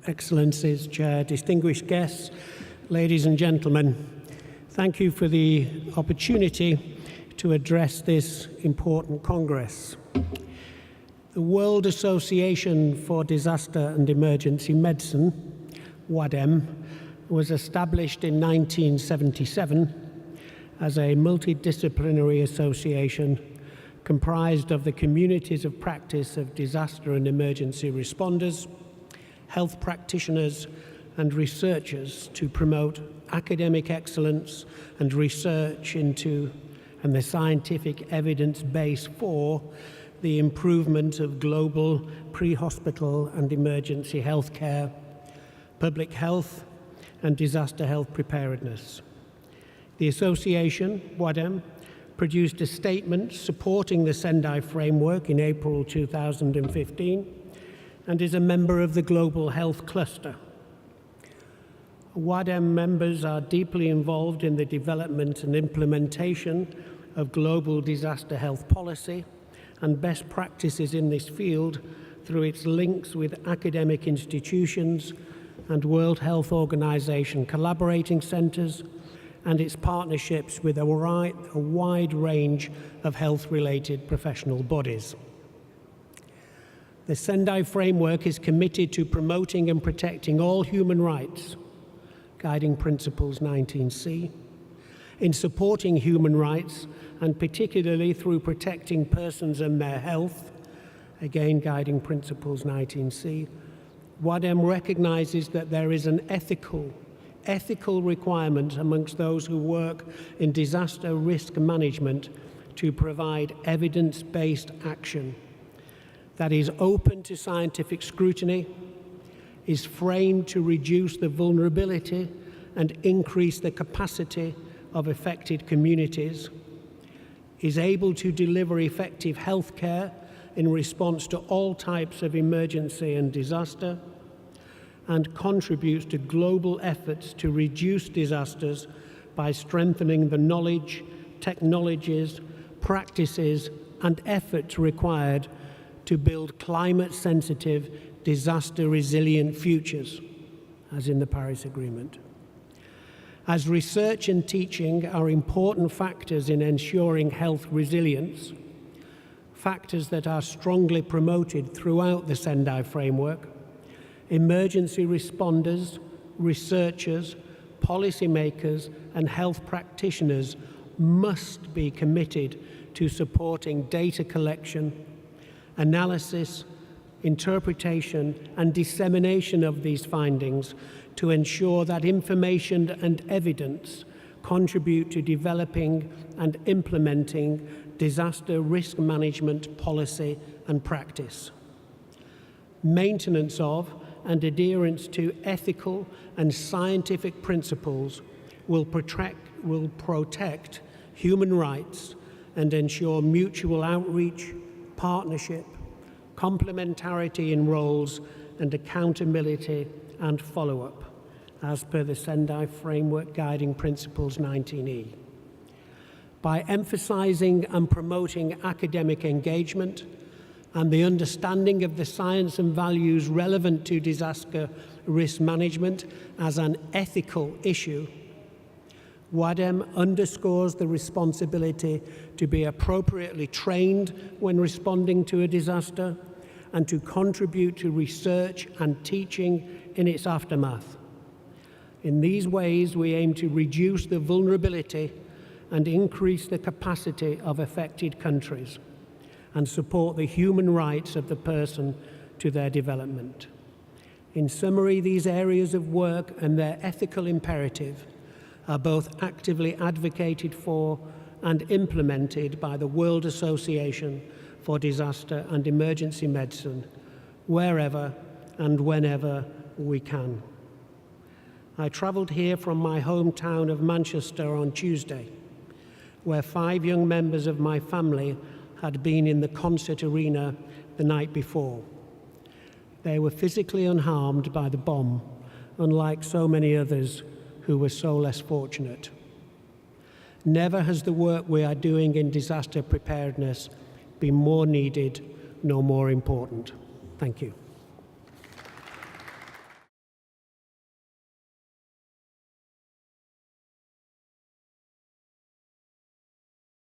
Excellencies, Chair, distinguished guests, ladies and gentlemen, thank you for the opportunity to address this important Congress. The World Association for Disaster and Emergency Medicine, WADEM, was established in 1977 as a multidisciplinary association comprised of the communities of practice of disaster and emergency responders, health practitioners and researchers to promote academic excellence and research into and the scientific evidence base for the improvement of global pre-hospital and emergency health care, public health and disaster health preparedness. The association, WADEM, produced a statement supporting the Sendai framework in April 2015 and is a member of the Global Health Cluster. WADEM members are deeply involved in the development and implementation of global disaster health policy and best practices in this field through its links with academic institutions and World Health Organization collaborating centers and its partnerships with a wide range of health-related professional bodies. The Sendai framework is committed to promoting and protecting all human rights, Guiding Principles 19C, in supporting human rights and particularly through protecting persons and their health, again Guiding Principles 19C. WADEM recognizes that there is an ethical requirement amongst those who work in disaster risk management to provide evidence-based action that is open to scientific scrutiny, is framed to reduce the vulnerability and increase the capacity of affected communities, is able to deliver effective health care in response to all types of emergency and disaster, and contributes to global efforts to reduce disasters by strengthening the knowledge, technologies, practices, and efforts required to build climate-sensitive, disaster-resilient futures, as in the Paris Agreement. As research and teaching are important factors in ensuring health resilience, factors that are strongly promoted throughout the Sendai framework, emergency responders, researchers, policymakers, and health practitioners must be committed to supporting data collection, analysis, interpretation, and dissemination of these findings to ensure that information and evidence contribute to developing and implementing disaster risk management policy and practice. Maintenance of and adherence to ethical and scientific principles will protect human rights and ensure mutual outreach, partnership, complementarity in roles, and accountability and follow-up, as per the Sendai Framework Guiding Principles 19E. By emphasizing and promoting academic engagement and the understanding of the science and values relevant to disaster risk management as an ethical issue, WADEM underscores the responsibility to be appropriately trained when responding to a disaster and to contribute to research and teaching in its aftermath. In these ways, we aim to reduce the vulnerability and increase the capacity of affected countries and support the human rights of the person to their development. In summary, these areas of work and their ethical imperative are both actively advocated for and implemented by the World Association for Disaster and Emergency Medicine, wherever and whenever we can. I travelled here from my hometown of Manchester on Tuesday, where 5 young members of my family had been in the concert arena the night before. They were physically unharmed by the bomb, unlike so many others who were so less fortunate. Never has the work we are doing in disaster preparedness been more needed nor more important. Thank you.